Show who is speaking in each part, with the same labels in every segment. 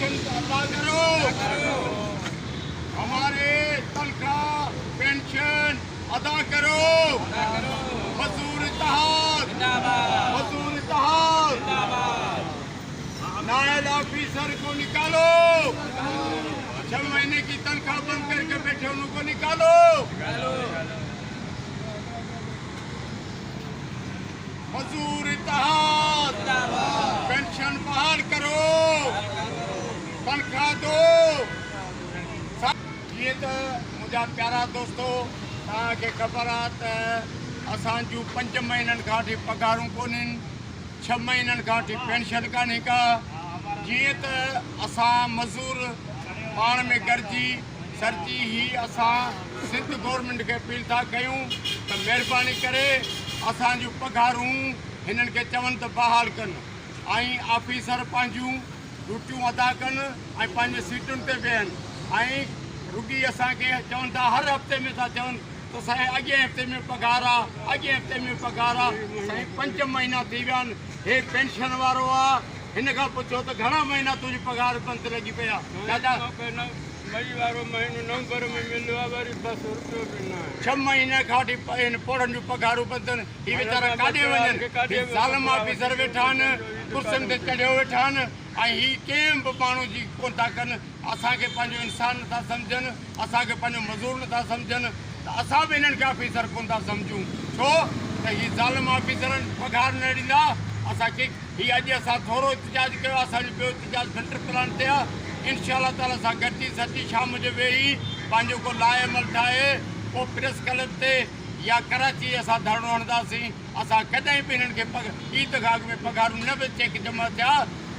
Speaker 1: Pension अदा करो। हमारे तनख्वाह पेंशन अदा करो। मजदूर इत्तेहाद, मजदूर इत्तेहाद। नायब ऑफिसर को निकालो। 6 महीने की तनख्वाह बंद करके बैठे उनको निकालो। मजदूर इत्तेहाद, पेंशन बहाल करो, तनख्वाह दो। ये तो मुझा प्यारा दोस्तों तव्हांखे ख़बर आहे त असांजूं 5 महीननि खां वठी पघारूं कोन्हनि, 6 महीननि खां वठी पेंशन कान्हे का। जीअं त असां मज़दूर पाण में गॾिजी सरजी ही असां सिंध गवर्नमेंट खे अपील था कयूं त महिरबानी करे असांजूं पघारूं हिननि खे चवनि त बहाल कनि ऐं ऑफिसर पंहिंजूं ड्यूटियूं अदा कनि ऐं पंहिंजे सीटुनि ते वेहनि। ऐं रुगी असांखे चवनि था हर हफ़्ते में था चवनि त साईं अॻे हफ़्ते में पघार आहे, अॻे हफ़्ते में पघार आहे। साईं 5 महीना थी विया आहिनि, हे पेंशन वारो आहे, हिन खां पुछो त घणा महीना तुंहिंजी पघार बंदि लॻी पई आहे। दादा
Speaker 2: मई वारो महीनो नवंबर में मिलियो आहे, वरी 200 रुपयो बि न आहे।
Speaker 1: 6 महीने खां वठी हिन पोड़नि जूं पघारूं बंदि आहिनि। ही वीचारा काॾे वञनि? ज़ालिम ऑफिसर वेठा आहिनि, कुर्सियुनि ते चढ़ियो वेठा आहिनि ऐं ही कंहिं बि माण्हू जी कोन था कनि। असांखे पंहिंजो इंसान नथा सम्झनि, असांखे पंहिंजो मज़दूर नथा सम्झनि, त असां बि हिननि खे ऑफिसर कोन था सम्झूं। छो त ही ज़ालिम ऑफिसरनि पघार न ॾींदा असांखे। ही अॼु असां थोरो एहतिजाज कयो, असांजो ॿियो एहतिजाज फिल्टर प्लान ते आहे। इंशाअल्लाह ताला सां गॾिजी सची शाम जो वेही पंहिंजो को लाइअमल ठाहे पोइ प्रेस क्लब ते या कराची असां धरणो हणंदासीं। असां कॾहिं बि हिननि खे ईदगाह में पघारूं न बि चेक जमा थिया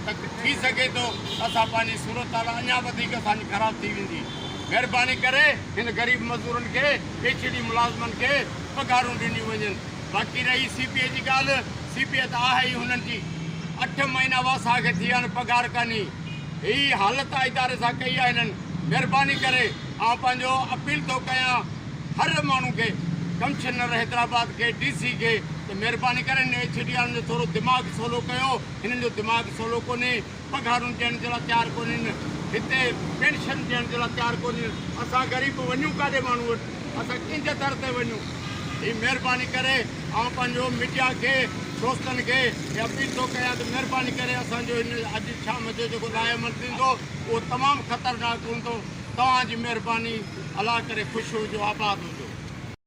Speaker 1: त थी सघे थो असां पंहिंजी सूरत हाल अञा वधीक असांजी ख़राबु थी वेंदी। महिरबानी करे हिन ग़रीब मज़दूरनि खे पेचीदी मुलाज़िमनि खे पघारूं ॾिनियूं वञनि। बाक़ी रही CPA जी ॻाल्हि, CPA त आहे ई हुननि जी। 8 महीना वासा खे थी विया आहिनि, पघार कान्हे। ही हालत इदारे सां कई आहे हिननि। महिरबानी करे आउं पंहिंजो अपील थो कयां हर माण्हू खे, कमिश्नर हैदराबाद खे, DC खे, त महिरबानी करे हिन HDR जो थोरो दिमाग़ सवलो कयो। हिननि जो दिमाग़ सवलो कोन्हे, पघारूं ॾियण जे लाइ तयारु कोन्हनि, हिते पेंशन ॾियण जे लाइ तयारु कोन्हनि। असां ग़रीब वञूं काॾे माण्हू वटि, असां कंहिंजे दर ते वञूं? ही महिरबानी करे आउं पंहिंजो मीडिया खे, दोस्तनि खे अपील थो कयां त महिरबानी करे असांजो हिन अॼु शाम जो जेको लाइअमल थींदो उहो तमामु ख़तरनाक हूंदो। तव्हांजी महिरबानी, अलाह करे ख़ुशि हुजो, आबाद हुजो।